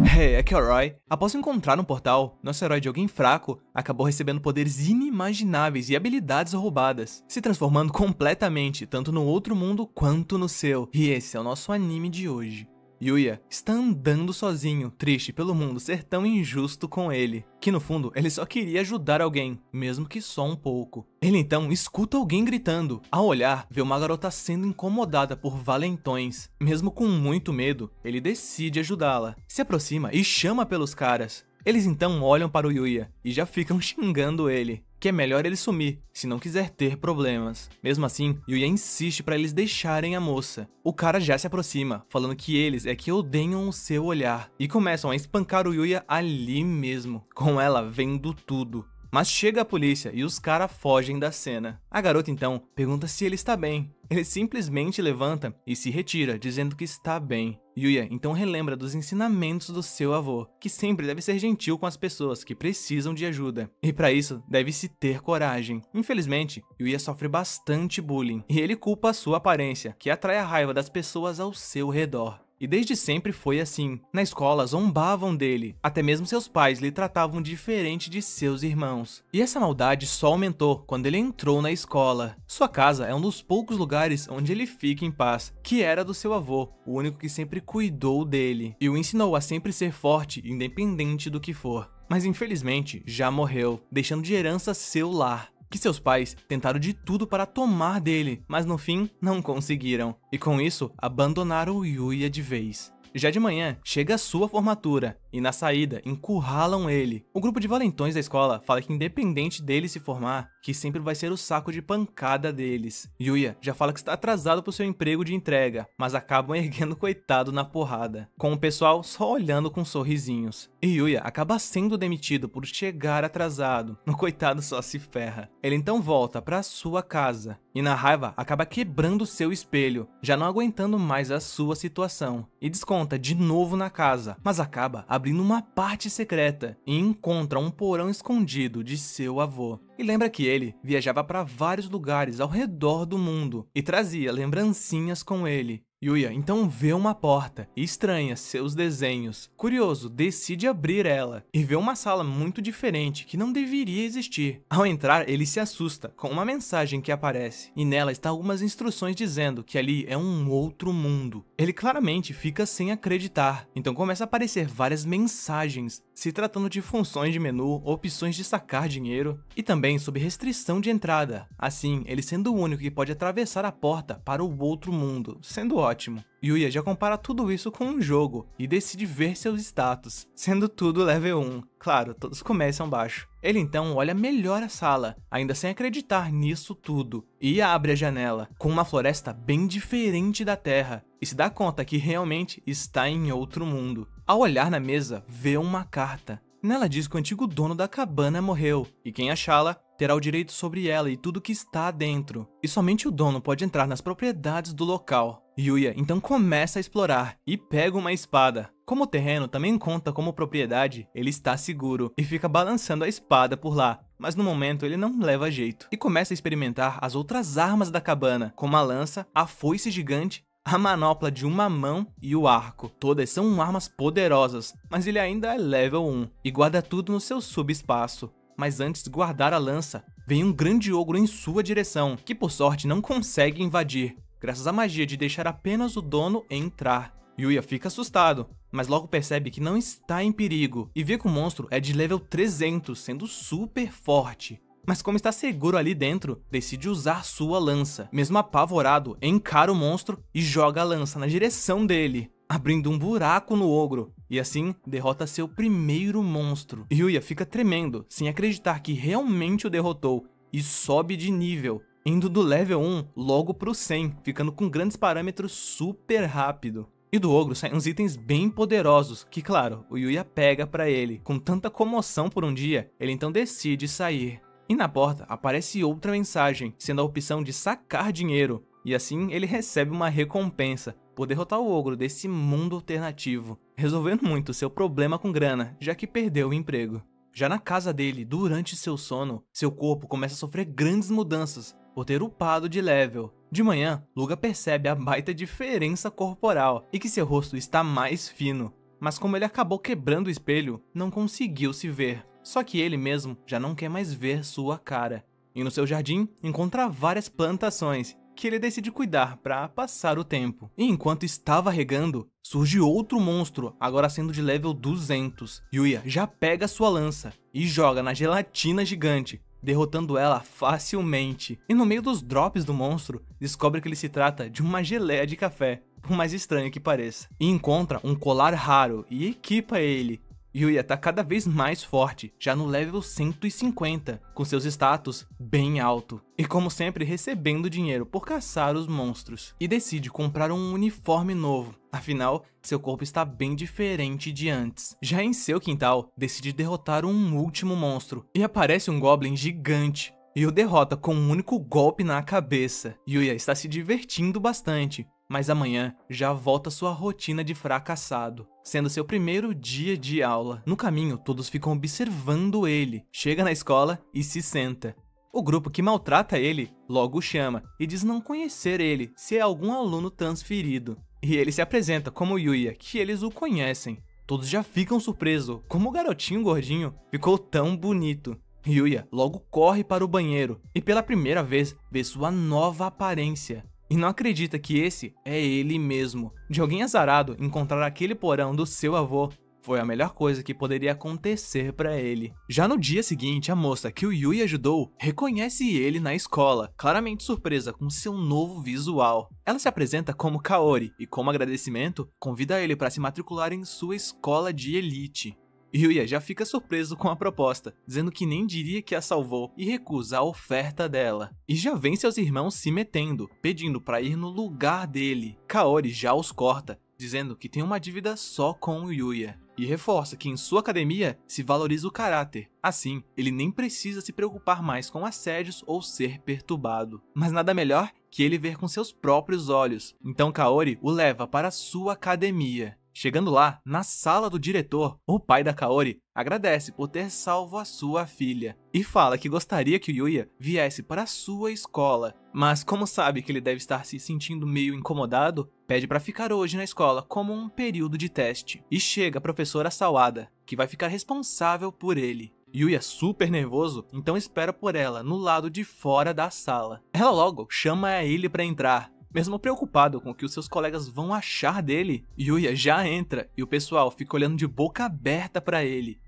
Hey, aqui é o Roy. Após encontrar um portal, nosso herói de alguém fraco acabou recebendo poderes inimagináveis e habilidades roubadas, se transformando completamente, tanto no outro mundo quanto no seu. E esse é o nosso anime de hoje. Yuya está andando sozinho, triste pelo mundo ser tão injusto com ele, que no fundo ele só queria ajudar alguém, mesmo que só um pouco. Ele então escuta alguém gritando. Ao olhar, vê uma garota sendo incomodada por valentões. Mesmo com muito medo, ele decide ajudá-la. Se aproxima e chama pelos caras. Eles então olham para o Yuya e já ficam xingando ele, que é melhor ele sumir, se não quiser ter problemas. Mesmo assim, Yuya insiste para eles deixarem a moça. O cara já se aproxima, falando que eles é que odeiam o seu olhar, e começam a espancar o Yuya ali mesmo, com ela vendo tudo. Mas chega a polícia e os caras fogem da cena. A garota então pergunta se ele está bem. Ele simplesmente levanta e se retira, dizendo que está bem. Yuya então relembra dos ensinamentos do seu avô, que sempre deve ser gentil com as pessoas que precisam de ajuda. E para isso, deve-se ter coragem. Infelizmente, Yuya sofre bastante bullying, e ele culpa a sua aparência, que atrai a raiva das pessoas ao seu redor. E desde sempre foi assim. Na escola zombavam dele, até mesmo seus pais lhe tratavam diferente de seus irmãos. E essa maldade só aumentou quando ele entrou na escola. Sua casa é um dos poucos lugares onde ele fica em paz, que era do seu avô, o único que sempre cuidou dele, e o ensinou a sempre ser forte, independente do que for. Mas infelizmente já morreu, deixando de herança seu lar, que seus pais tentaram de tudo para tomar dele, mas no fim não conseguiram, e com isso abandonaram o Yuya de vez. Já de manhã, chega a sua formatura, e na saída, encurralam ele. O grupo de valentões da escola fala que independente dele se formar, que sempre vai ser o saco de pancada deles. Yuya já fala que está atrasado pro seu emprego de entrega, mas acabam erguendo o coitado na porrada, com o pessoal só olhando com sorrisinhos. E Yuya acaba sendo demitido por chegar atrasado. O coitado só se ferra. Ele então volta para sua casa, e na raiva acaba quebrando seu espelho, já não aguentando mais a sua situação, e desconta de novo na casa, mas acaba abrindo uma parte secreta e encontra um porão escondido de seu avô. E lembra que ele viajava para vários lugares ao redor do mundo e trazia lembrancinhas com ele. Yuya então vê uma porta e estranha seus desenhos. Curioso, decide abrir ela e vê uma sala muito diferente que não deveria existir. Ao entrar, ele se assusta com uma mensagem que aparece, e nela está algumas instruções dizendo que ali é um outro mundo. Ele claramente fica sem acreditar, então começa a aparecer várias mensagens, se tratando de funções de menu, opções de sacar dinheiro e também sobre restrição de entrada. Assim, ele sendo o único que pode atravessar a porta para o outro mundo, sendo ótimo. Yuya já compara tudo isso com um jogo e decide ver seus status, sendo tudo level 1. Claro, todos começam baixo. Ele então olha melhor a sala, ainda sem acreditar nisso tudo, e abre a janela, com uma floresta bem diferente da Terra, e se dá conta que realmente está em outro mundo. Ao olhar na mesa, vê uma carta. Nela diz que o antigo dono da cabana morreu, e quem achá-la terá o direito sobre ela e tudo que está dentro. E somente o dono pode entrar nas propriedades do local. Yuya então começa a explorar e pega uma espada. Como o terreno também conta como propriedade, ele está seguro e fica balançando a espada por lá. Mas no momento ele não leva jeito e começa a experimentar as outras armas da cabana, como a lança, a foice gigante, a manopla de uma mão e o arco. Todas são armas poderosas, mas ele ainda é level 1 e guarda tudo no seu subespaço. Mas antes de guardar a lança, vem um grande ogro em sua direção, que por sorte não consegue invadir, graças à magia de deixar apenas o dono entrar. Yuya fica assustado, mas logo percebe que não está em perigo, e vê que o monstro é de level 300, sendo super forte. Mas como está seguro ali dentro, decide usar sua lança. Mesmo apavorado, encara o monstro e joga a lança na direção dele, abrindo um buraco no ogro, e assim derrota seu primeiro monstro. Yuya fica tremendo, sem acreditar que realmente o derrotou, e sobe de nível, indo do level 1 logo pro 100, ficando com grandes parâmetros super rápido. E do ogro saem uns itens bem poderosos, que claro, o Yuya pega pra ele. Com tanta comoção por um dia, ele então decide sair. E na porta aparece outra mensagem, sendo a opção de sacar dinheiro, e assim ele recebe uma recompensa por derrotar o ogro desse mundo alternativo, resolvendo muito seu problema com grana, já que perdeu o emprego. Já na casa dele, durante seu sono, seu corpo começa a sofrer grandes mudanças por ter upado de level. De manhã, Luga percebe a baita diferença corporal e que seu rosto está mais fino. mas como ele acabou quebrando o espelho, não conseguiu se ver. Só que ele mesmo já não quer mais ver sua cara. E no seu jardim encontra várias plantações que ele decide cuidar para passar o tempo. E enquanto estava regando, surge outro monstro, agora sendo de level 200. Yuya já pega sua lança e joga na gelatina gigante, derrotando ela facilmente. E no meio dos drops do monstro, descobre que ele se trata de uma geleia de café, por mais estranho que pareça. E encontra um colar raro e equipa ele. Yuya tá cada vez mais forte, já no level 150, com seus status bem alto. E como sempre recebendo dinheiro por caçar os monstros. E decide comprar um uniforme novo, afinal, seu corpo está bem diferente de antes. Já em seu quintal, decide derrotar um último monstro, e aparece um Goblin gigante. E o derrota com um único golpe na cabeça. Yuya está se divertindo bastante, mas amanhã já volta sua rotina de fracassado, sendo seu primeiro dia de aula. No caminho, todos ficam observando ele. Chega na escola e se senta. O grupo que maltrata ele logo o chama e diz não conhecer ele, se é algum aluno transferido. E ele se apresenta como Yuya, que eles o conhecem. Todos já ficam surpresos, como o garotinho gordinho ficou tão bonito. Yuya logo corre para o banheiro e pela primeira vez vê sua nova aparência. E não acredita que esse é ele mesmo. De alguém azarado encontrar aquele porão do seu avô foi a melhor coisa que poderia acontecer para ele. Já no dia seguinte, a moça que o Yuya ajudou reconhece ele na escola, claramente surpresa com seu novo visual. Ela se apresenta como Kaori e, como agradecimento, convida ele para se matricular em sua escola de elite. Yuya já fica surpreso com a proposta, dizendo que nem diria que a salvou e recusa a oferta dela. E já vem seus irmãos se metendo, pedindo para ir no lugar dele. Kaori já os corta, dizendo que tem uma dívida só com o Yuya. E reforça que em sua academia se valoriza o caráter. Assim, ele nem precisa se preocupar mais com assédios ou ser perturbado. Mas nada melhor que ele ver com seus próprios olhos. Então Kaori o leva para sua academia. Chegando lá, na sala do diretor, o pai da Kaori agradece por ter salvo a sua filha e fala que gostaria que o Yuya viesse para a sua escola, mas como sabe que ele deve estar se sentindo meio incomodado, pede para ficar hoje na escola como um período de teste. E chega a professora Sawada, que vai ficar responsável por ele. Yuya, super nervoso, então espera por ela no lado de fora da sala. Ela logo chama ele para entrar. Mesmo preocupado com o que os seus colegas vão achar dele, Yuya já entra e o pessoal fica olhando de boca aberta para ele.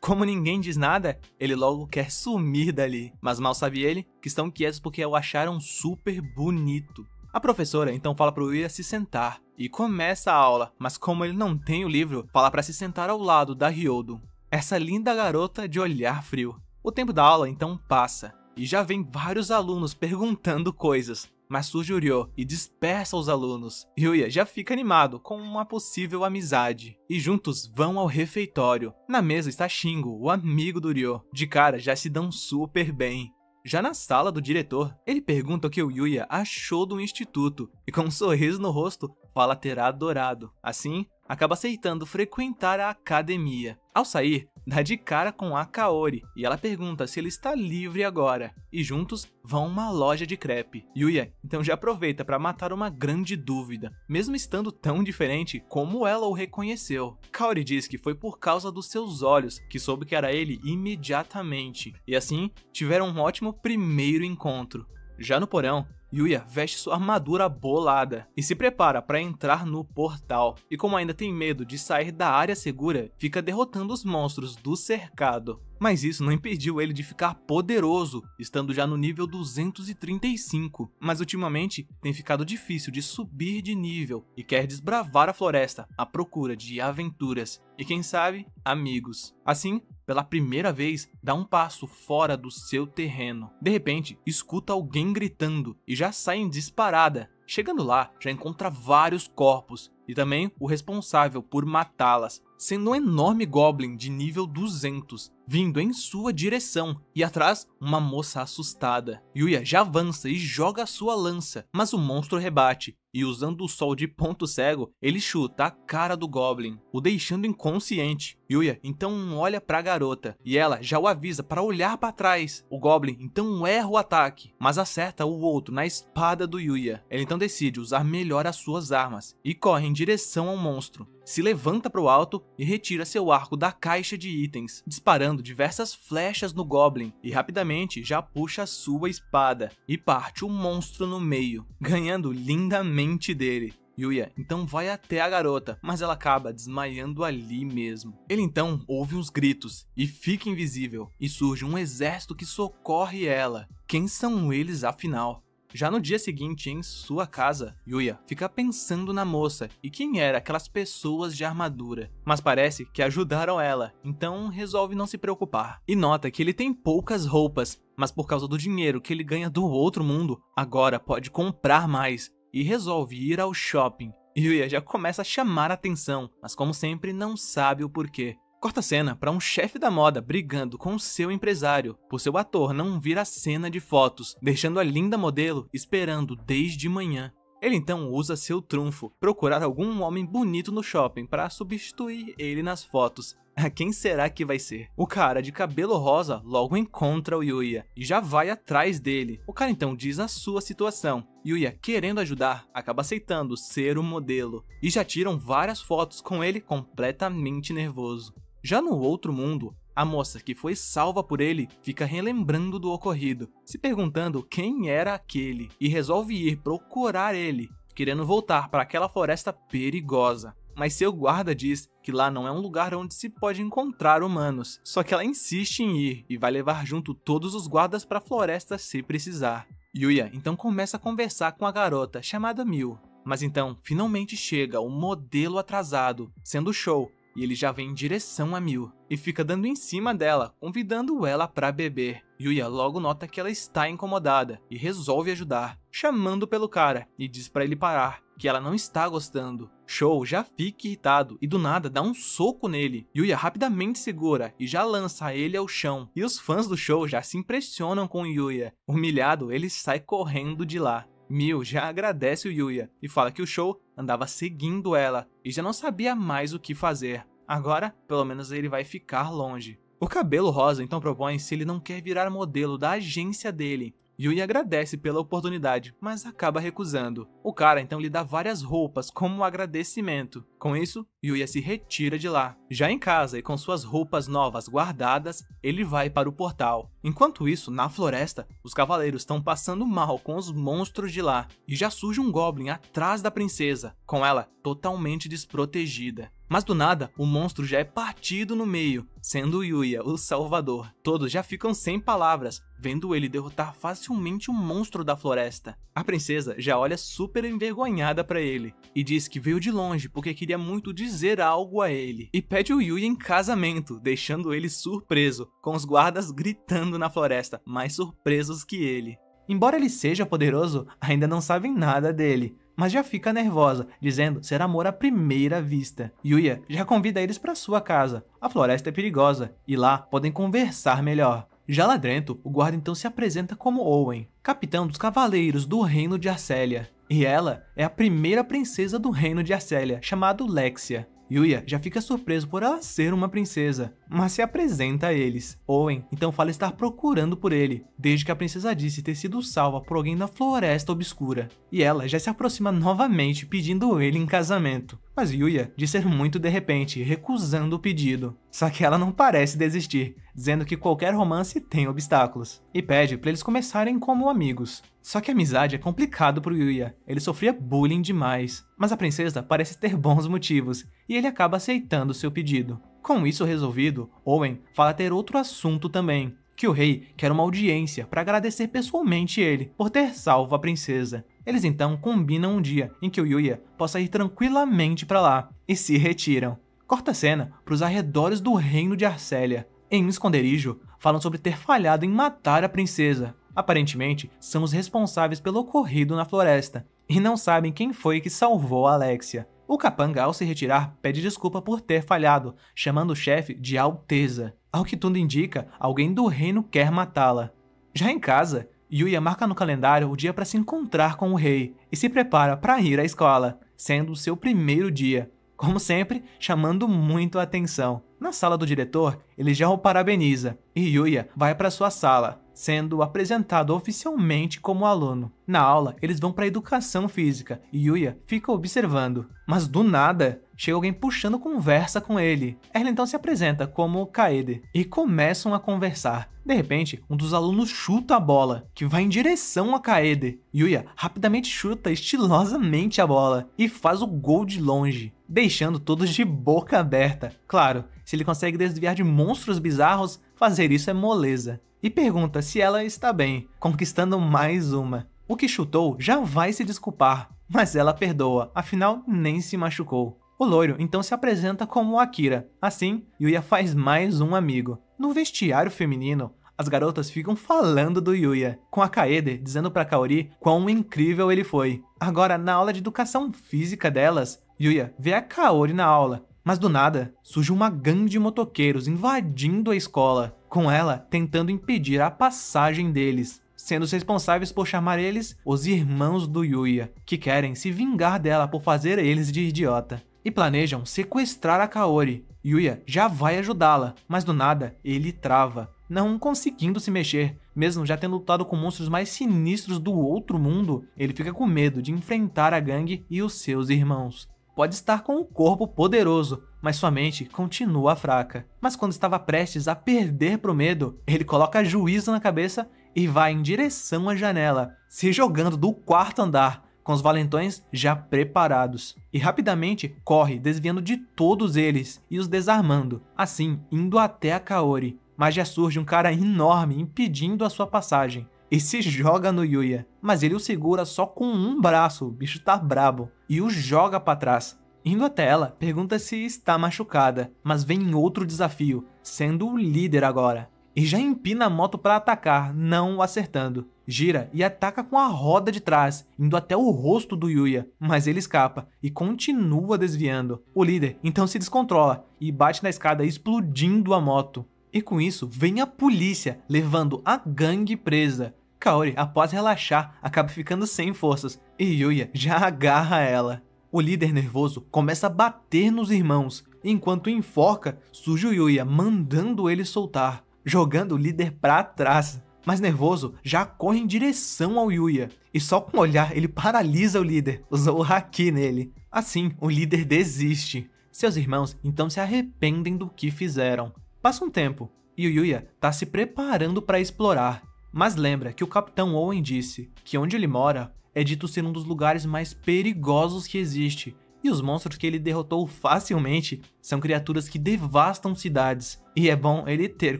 Como ninguém diz nada, ele logo quer sumir dali, mas mal sabe ele que estão quietos porque o acharam super bonito. A professora então fala para o Yuya se sentar e começa a aula, mas como ele não tem o livro, fala para se sentar ao lado da Ryodo, essa linda garota de olhar frio. O tempo da aula então passa e já vem vários alunos perguntando coisas. Mas surge o Ryo e dispersa os alunos. Yuya já fica animado com uma possível amizade. E juntos vão ao refeitório. Na mesa está Shingo, o amigo do Ryo. De cara já se dão super bem. Já na sala do diretor, ele pergunta o que o Yuya achou do instituto. E com um sorriso no rosto, fala ter adorado. Assim, acaba aceitando frequentar a academia. Ao sair, dá de cara com a Kaori e ela pergunta se ele está livre agora. E juntos vão a uma loja de crepe. Yuya então já aproveita para matar uma grande dúvida, mesmo estando tão diferente como ela o reconheceu. Kaori diz que foi por causa dos seus olhos que soube que era ele imediatamente. E assim, tiveram um ótimo primeiro encontro. Já no porão, Yuya veste sua armadura bolada e se prepara para entrar no portal. E como ainda tem medo de sair da área segura, fica derrotando os monstros do cercado. Mas isso não impediu ele de ficar poderoso, estando já no nível 235. Mas ultimamente tem ficado difícil de subir de nível e quer desbravar a floresta à procura de aventuras e quem sabe, amigos. Assim, pela primeira vez, dá um passo fora do seu terreno. De repente, escuta alguém gritando e já sai em disparada. Chegando lá, já encontra vários corpos e também o responsável por matá-las, sendo um enorme Goblin de nível 200, vindo em sua direção, e atrás uma moça assustada. Yuya já avança e joga a sua lança, mas o monstro rebate, e usando o sol de ponto cego, ele chuta a cara do Goblin, o deixando inconsciente. Yuya então olha para a garota, e ela já o avisa para olhar para trás. O Goblin então erra o ataque, mas acerta o outro na espada do Yuya. Ele então decide usar melhor as suas armas, e corre em direção ao monstro, se levanta para o alto e retira seu arco da caixa de itens, disparando diversas flechas no Goblin e rapidamente já puxa a sua espada e parte o monstro no meio, ganhando lindamente dele. Yuya então vai até a garota, mas ela acaba desmaiando ali mesmo. Ele então ouve uns gritos e fica invisível, e surge um exército que socorre ela. Quem são eles afinal? Já no dia seguinte, em sua casa, Yuya fica pensando na moça e quem eram aquelas pessoas de armadura. Mas parece que ajudaram ela, então resolve não se preocupar. E nota que ele tem poucas roupas, mas por causa do dinheiro que ele ganha do outro mundo, agora pode comprar mais. E resolve ir ao shopping. Yuya já começa a chamar a atenção, mas como sempre não sabe o porquê. Corta a cena para um chefe da moda brigando com seu empresário, por seu ator não vir a cena de fotos, deixando a linda modelo esperando desde manhã. Ele então usa seu trunfo, procurar algum homem bonito no shopping para substituir ele nas fotos. Quem será que vai ser? O cara de cabelo rosa logo encontra o Yuya e já vai atrás dele. O cara então diz a sua situação. Yuya, querendo ajudar, acaba aceitando ser o modelo. E já tiram várias fotos com ele completamente nervoso. Já no outro mundo, a moça que foi salva por ele fica relembrando do ocorrido, se perguntando quem era aquele e resolve ir procurar ele, querendo voltar para aquela floresta perigosa. Mas seu guarda diz que lá não é um lugar onde se pode encontrar humanos, só que ela insiste em ir e vai levar junto todos os guardas para a floresta se precisar. Yuya então começa a conversar com a garota chamada Miu, mas então finalmente chega o modelo atrasado, sendo Shou, e ele já vem em direção a Miu e fica dando em cima dela, convidando ela para beber. Yuya logo nota que ela está incomodada e resolve ajudar, chamando pelo cara e diz para ele parar, que ela não está gostando. Shou já fica irritado e do nada dá um soco nele. Yuya rapidamente segura e já lança ele ao chão. E os fãs do Shou já se impressionam com Yuya. Humilhado, ele sai correndo de lá. Miu já agradece o Yuya e fala que o Shou andava seguindo ela e já não sabia mais o que fazer. Agora, pelo menos ele vai ficar longe. O cabelo rosa então propõe se ele não quer virar modelo da agência dele. Yuya agradece pela oportunidade, mas acaba recusando. O cara então lhe dá várias roupas como agradecimento. Com isso, Yuya se retira de lá. Já em casa e com suas roupas novas guardadas, ele vai para o portal. Enquanto isso, na floresta, os cavaleiros estão passando mal com os monstros de lá. E já surge um Goblin atrás da princesa, com ela totalmente desprotegida. Mas do nada, o monstro já é partido no meio, sendo Yuya o salvador. Todos já ficam sem palavras, vendo ele derrotar facilmente o monstro da floresta. A princesa já olha super envergonhada para ele e diz que veio de longe porque queria muito dizer algo a ele. E pede o Yuya em casamento, deixando ele surpreso, com os guardas gritando na floresta, mais surpresos que ele. Embora ele seja poderoso, ainda não sabem nada dele, mas já fica nervosa, dizendo ser amor à primeira vista. Yuya já convida eles para sua casa. A floresta é perigosa e lá podem conversar melhor. Já lá dentro, o guarda então se apresenta como Owen, capitão dos cavaleiros do reino de Arcélia. E ela é a primeira princesa do reino de Arcélia, chamada Lexia. Yuya já fica surpreso por ela ser uma princesa, mas se apresenta a eles. Owen então fala estar procurando por ele, desde que a princesa disse ter sido salva por alguém na floresta obscura. E ela já se aproxima novamente pedindo ele em casamento. Mas Yuya diz ser muito de repente, recusando o pedido. Só que ela não parece desistir, dizendo que qualquer romance tem obstáculos. E pede para eles começarem como amigos. Só que a amizade é complicado pro Yuya, ele sofria bullying demais. Mas a princesa parece ter bons motivos, e ele acaba aceitando seu pedido. Com isso resolvido, Owen fala ter outro assunto também, que o rei quer uma audiência para agradecer pessoalmente ele por ter salvo a princesa. Eles então combinam um dia em que o Yuya possa ir tranquilamente para lá, e se retiram. Corta a cena para os arredores do reino de Arcélia. Em um esconderijo, falam sobre ter falhado em matar a princesa. Aparentemente, são os responsáveis pelo ocorrido na floresta, e não sabem quem foi que salvou a Lexia. O capanga, ao se retirar, pede desculpa por ter falhado, chamando o chefe de Alteza. Ao que tudo indica, alguém do reino quer matá-la. Já em casa, Yuya marca no calendário o dia para se encontrar com o rei e se prepara para ir à escola, sendo o seu primeiro dia. Como sempre, chamando muito a atenção. Na sala do diretor, ele já o parabeniza e Yuya vai para sua sala, sendo apresentado oficialmente como aluno. Na aula, eles vão para educação física e Yuya fica observando. Mas do nada, chega alguém puxando conversa com ele. Ela então se apresenta como Kaede e começam a conversar. De repente, um dos alunos chuta a bola, que vai em direção a Kaede. Yuya rapidamente chuta estilosamente a bola e faz o gol de longe, deixando todos de boca aberta. Claro, se ele consegue desviar de monstros bizarros, fazer isso é moleza. E pergunta se ela está bem, conquistando mais uma. O que chutou já vai se desculpar, mas ela perdoa, afinal nem se machucou. O loiro então se apresenta como Akira. Assim, Yuya faz mais um amigo. No vestiário feminino, as garotas ficam falando do Yuya, com a Kaede dizendo pra Kaori quão incrível ele foi. Agora, na aula de educação física delas, Yuya vê a Kaori na aula, mas do nada surge uma gangue de motoqueiros invadindo a escola, com ela tentando impedir a passagem deles, sendo os responsáveis por chamar eles os irmãos do Yuya, que querem se vingar dela por fazer eles de idiota. E planejam sequestrar a Kaori. Yuya já vai ajudá-la, mas do nada ele trava, não conseguindo se mexer. Mesmo já tendo lutado com monstros mais sinistros do outro mundo, ele fica com medo de enfrentar a gangue e os seus irmãos. Pode estar com um corpo poderoso, mas sua mente continua fraca. Mas quando estava prestes a perder pro medo, ele coloca juízo na cabeça e vai em direção à janela, se jogando do quarto andar, com os valentões já preparados. E rapidamente corre, desviando de todos eles e os desarmando, assim indo até a Kaori. Mas já surge um cara enorme impedindo a sua passagem e se joga no Yuya, mas ele o segura só com um braço, o bicho tá brabo, e o joga para trás. Indo até ela, pergunta se está machucada, mas vem outro desafio, sendo o líder agora. E já empina a moto para atacar, não o acertando. Gira e ataca com a roda de trás, indo até o rosto do Yuya, mas ele escapa e continua desviando. O líder então se descontrola e bate na escada, explodindo a moto. E com isso, vem a polícia, levando a gangue presa. Kaori, após relaxar, acaba ficando sem forças, e Yuya já agarra ela. O líder nervoso começa a bater nos irmãos, enquanto enforca, surge o Yuya mandando ele soltar, jogando o líder pra trás. Mas nervoso, já corre em direção ao Yuya, e só com o olhar ele paralisa o líder, usou o haki nele. Assim, o líder desiste. Seus irmãos então se arrependem do que fizeram. Passa um tempo, e o Yuya tá se preparando para explorar, mas lembra que o Capitão Owen disse que onde ele mora é dito ser um dos lugares mais perigosos que existe, e os monstros que ele derrotou facilmente são criaturas que devastam cidades, e é bom ele ter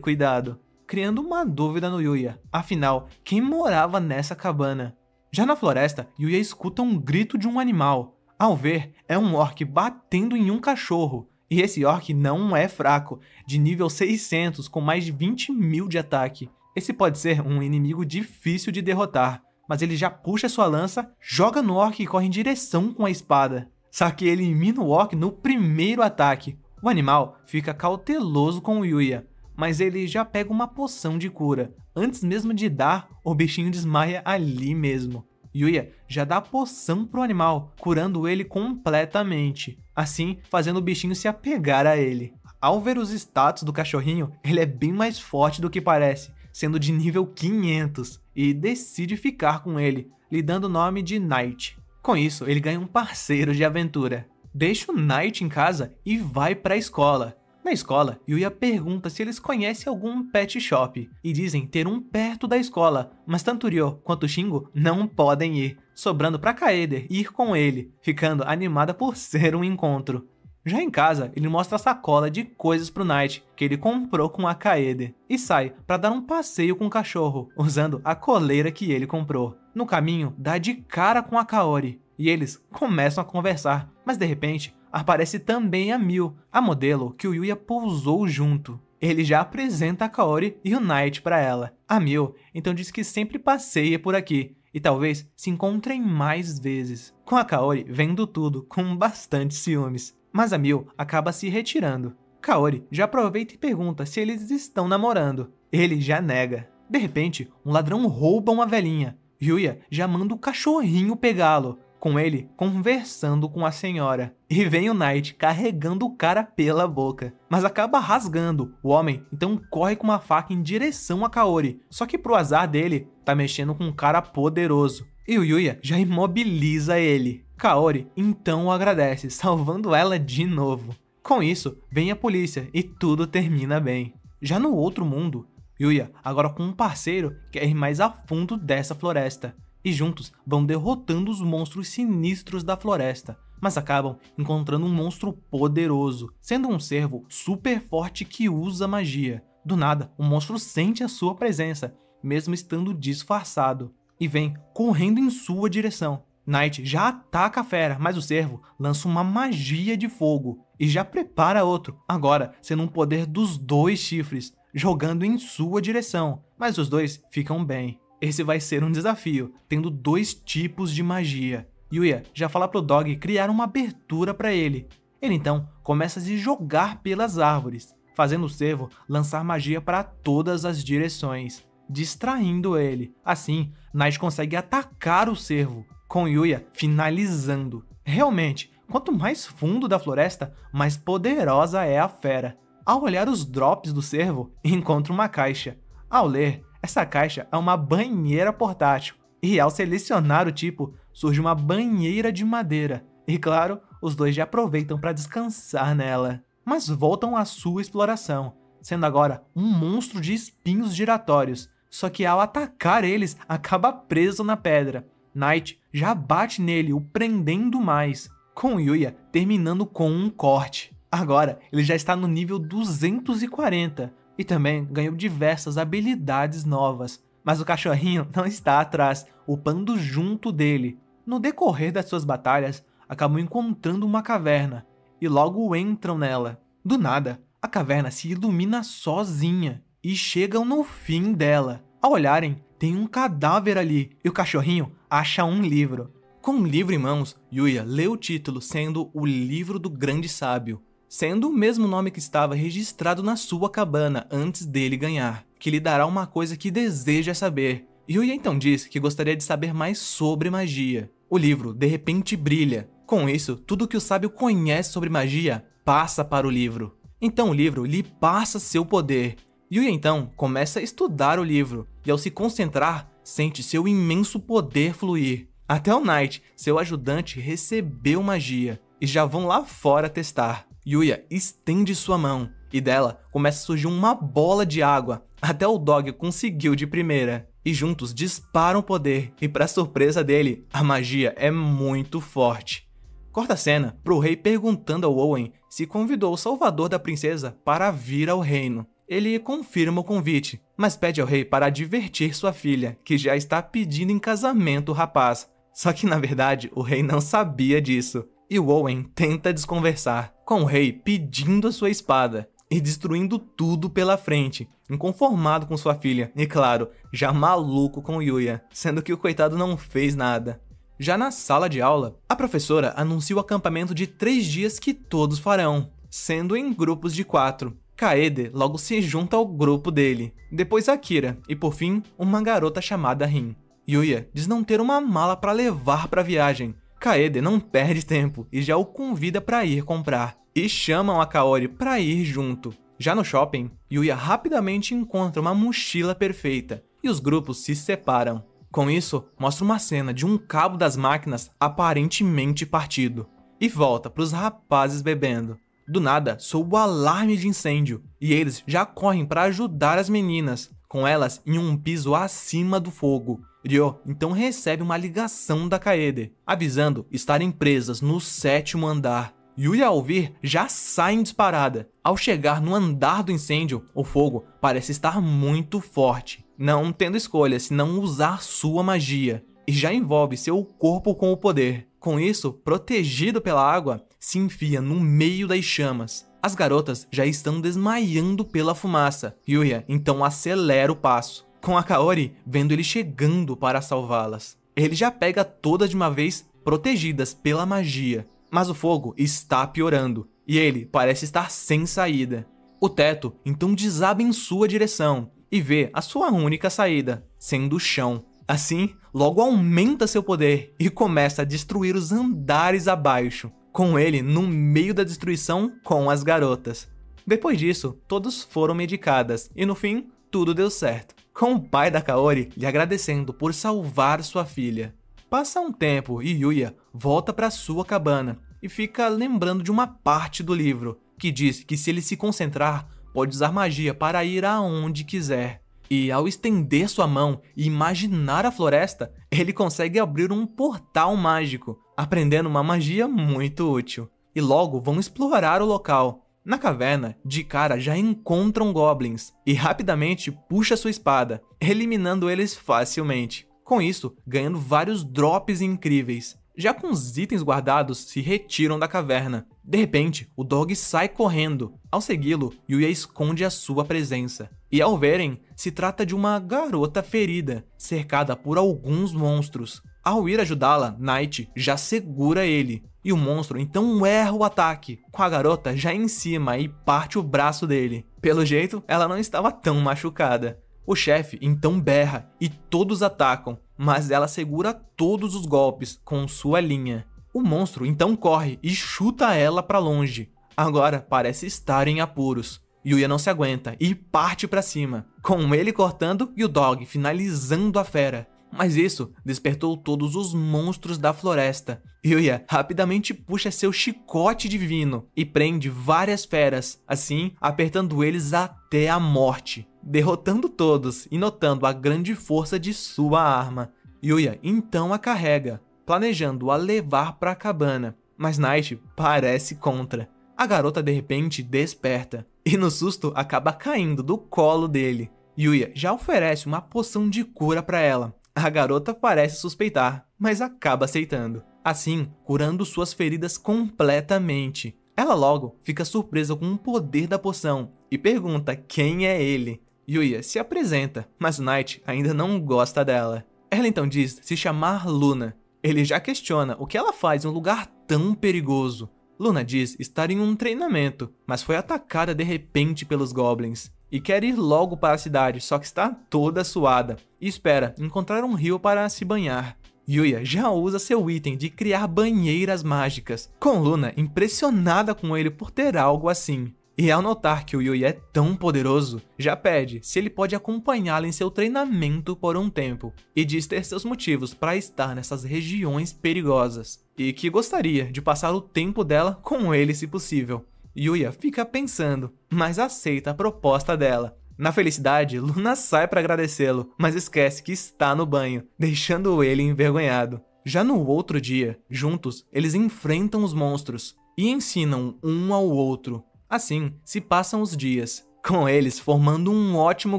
cuidado, criando uma dúvida no Yuya, afinal, quem morava nessa cabana? Já na floresta, Yuya escuta um grito de um animal. Ao ver, é um orc batendo em um cachorro. E esse orc não é fraco, de nível 600 com mais de 20.000 de ataque. Esse pode ser um inimigo difícil de derrotar, mas ele já puxa sua lança, joga no orc e corre em direção com a espada. Só que ele elimina o orc no primeiro ataque. O animal fica cauteloso com o Yuya, mas ele já pega uma poção de cura. Antes mesmo de dar, o bichinho desmaia ali mesmo. Yuya já dá a poção pro animal, curando ele completamente, assim fazendo o bichinho se apegar a ele. Ao ver os status do cachorrinho, ele é bem mais forte do que parece, sendo de nível 500, e decide ficar com ele, lhe dando o nome de Knight. Com isso, ele ganha um parceiro de aventura. Deixa o Knight em casa e vai para a escola. Na escola, Yuya pergunta se eles conhecem algum pet shop, e dizem ter um perto da escola, mas tanto Ryo quanto Shingo não podem ir, sobrando para Kaede ir com ele, ficando animada por ser um encontro. Já em casa, ele mostra a sacola de coisas pro Knight, que ele comprou com a Kaede, e sai para dar um passeio com o cachorro, usando a coleira que ele comprou. No caminho, dá de cara com a Kaori, e eles começam a conversar, mas de repente, aparece também a Mil, a modelo que o Yuya pousou junto. Ele já apresenta a Kaori e o Knight para ela. A Mil então diz que sempre passeia por aqui e talvez se encontrem mais vezes. Com a Kaori vendo tudo com bastante ciúmes, mas a Mil acaba se retirando. Kaori já aproveita e pergunta se eles estão namorando. Ele já nega. De repente, um ladrão rouba uma velhinha. Yuya já manda o cachorrinho pegá-lo, com ele conversando com a senhora. E vem o Knight carregando o cara pela boca, mas acaba rasgando. O homem então corre com uma faca em direção a Kaori, só que pro azar dele, tá mexendo com um cara poderoso. E o Yuya já imobiliza ele. Kaori então o agradece, salvando ela de novo. Com isso, vem a polícia e tudo termina bem. Já no outro mundo, Yuya, agora com um parceiro, quer ir mais a fundo dessa floresta. E juntos vão derrotando os monstros sinistros da floresta, mas acabam encontrando um monstro poderoso, sendo um cervo super forte que usa magia. Do nada, o monstro sente a sua presença, mesmo estando disfarçado, e vem correndo em sua direção. Knight já ataca a fera, mas o cervo lança uma magia de fogo e já prepara outro, agora sendo um poder dos 2 chifres, jogando em sua direção, mas os dois ficam bem. Esse vai ser um desafio, tendo 2 tipos de magia. Yuya já fala pro Dog criar uma abertura para ele. Ele então começa a se jogar pelas árvores, fazendo o cervo lançar magia para todas as direções, distraindo ele. Assim, Knight consegue atacar o cervo, com Yuya finalizando. Realmente, quanto mais fundo da floresta, mais poderosa é a fera. Ao olhar os drops do cervo, encontra uma caixa. Ao ler, essa caixa é uma banheira portátil, e ao selecionar o tipo, surge uma banheira de madeira. E claro, os dois já aproveitam para descansar nela. Mas voltam à sua exploração, sendo agora um monstro de espinhos giratórios, só que ao atacar eles, acaba preso na pedra. Knight já bate nele, o prendendo mais, com Yuya terminando com um corte. Agora ele já está no nível 240 e também ganhou diversas habilidades novas. Mas o cachorrinho não está atrás, upando junto dele. No decorrer das suas batalhas, acabam encontrando uma caverna e logo entram nela. Do nada, a caverna se ilumina sozinha e chegam no fim dela. Ao olharem, tem um cadáver ali e o cachorrinho acha um livro. Com um livro em mãos, Yuya lê o título sendo O Livro do Grande Sábio, sendo o mesmo nome que estava registrado na sua cabana antes dele ganhar, que lhe dará uma coisa que deseja saber. Yuya então diz que gostaria de saber mais sobre magia. O livro de repente brilha. Com isso, tudo que o sábio conhece sobre magia passa para o livro. Então o livro lhe passa seu poder. Yuya então começa a estudar o livro e ao se concentrar, sente seu imenso poder fluir. Até o Knight, seu ajudante, recebeu magia e já vão lá fora testar. Yuya estende sua mão e dela começa a surgir uma bola de água. Até o Dog conseguiu de primeira. E juntos disparam o poder e para surpresa dele, a magia é muito forte. Corta a cena pro rei perguntando ao Owen se convidou o salvador da princesa para vir ao reino. Ele confirma o convite, mas pede ao rei para advertir sua filha, que já está pedindo em casamento o rapaz. Só que na verdade o rei não sabia disso. E o Owen tenta desconversar, com o rei pedindo a sua espada e destruindo tudo pela frente, inconformado com sua filha e claro, já maluco com Yuya, sendo que o coitado não fez nada. Já na sala de aula, a professora anuncia o acampamento de 3 dias que todos farão, sendo em grupos de 4. Kaede logo se junta ao grupo dele, depois Akira e por fim uma garota chamada Rin. Yuya diz não ter uma mala para levar para a viagem. Kaede não perde tempo e já o convida para ir comprar, e chamam a Kaori para ir junto. Já no shopping, Yuya rapidamente encontra uma mochila perfeita e os grupos se separam. Com isso, mostra uma cena de um cabo das máquinas aparentemente partido e volta para os rapazes bebendo. Do nada, soa o alarme de incêndio e eles já correm para ajudar as meninas, com elas em um piso acima do fogo. Ryo então recebe uma ligação da Kaede, avisando estarem presas no 7º andar. Yuya ao ouvir já sai em disparada. Ao chegar no andar do incêndio, o fogo parece estar muito forte, não tendo escolha senão usar sua magia, e já envolve seu corpo com o poder. Com isso, protegido pela água, se enfia no meio das chamas. As garotas já estão desmaiando pela fumaça. Yuya então acelera o passo, com a Kaori vendo ele chegando para salvá-las. Ele já pega todas de uma vez, protegidas pela magia. Mas o fogo está piorando, e ele parece estar sem saída. O teto então desaba em sua direção, e vê a sua única saída, sendo o chão. Assim, logo aumenta seu poder e começa a destruir os andares abaixo, com ele no meio da destruição com as garotas. Depois disso, todos foram medicadas e no fim, tudo deu certo, com o pai da Kaori lhe agradecendo por salvar sua filha. Passa um tempo e Yuya volta para sua cabana e fica lembrando de uma parte do livro, que diz que se ele se concentrar, pode usar magia para ir aonde quiser. E ao estender sua mão e imaginar a floresta, ele consegue abrir um portal mágico, aprendendo uma magia muito útil. E logo vão explorar o local. Na caverna, de cara já encontram goblins e rapidamente puxa sua espada, eliminando eles facilmente. Com isso, ganhando vários drops incríveis. Já com os itens guardados, se retiram da caverna. De repente, o Dog sai correndo. Ao segui-lo, Yuya esconde a sua presença. E ao verem, se trata de uma garota ferida, cercada por alguns monstros. Ao ir ajudá-la, Knight já segura ele. E o monstro então erra o ataque, com a garota já em cima e parte o braço dele. Pelo jeito, ela não estava tão machucada. O chefe então berra e todos atacam, mas ela segura todos os golpes com sua linha. O monstro então corre e chuta ela para longe. Agora parece estar em apuros. Yuya não se aguenta e parte para cima, com ele cortando e o Dog finalizando a fera. Mas isso despertou todos os monstros da floresta. Yuya rapidamente puxa seu chicote divino e prende várias feras, assim apertando eles até a morte, derrotando todos e notando a grande força de sua arma. Yuya então a carrega, planejando a levar para a cabana, mas Knight parece contra. A garota de repente desperta e no susto acaba caindo do colo dele. Yuya já oferece uma poção de cura para ela. A garota parece suspeitar, mas acaba aceitando, assim curando suas feridas completamente. Ela logo fica surpresa com o poder da poção e pergunta quem é ele. Yuya se apresenta, mas Knight ainda não gosta dela. Ela então diz se chamar Luna. Ele já questiona o que ela faz em um lugar tão perigoso. Luna diz estar em um treinamento, mas foi atacada de repente pelos goblins. E quer ir logo para a cidade, só que está toda suada, e espera encontrar um rio para se banhar. Yuya já usa seu item de criar banheiras mágicas, com Luna impressionada com ele por ter algo assim. E ao notar que o Yuya é tão poderoso, já pede se ele pode acompanhá-la em seu treinamento por um tempo, e diz ter seus motivos para estar nessas regiões perigosas, e que gostaria de passar o tempo dela com ele se possível. Yuya fica pensando, mas aceita a proposta dela. Na felicidade, Luna sai para agradecê-lo, mas esquece que está no banho, deixando ele envergonhado. Já no outro dia, juntos, eles enfrentam os monstros e ensinam um ao outro. Assim, se passam os dias, com eles formando um ótimo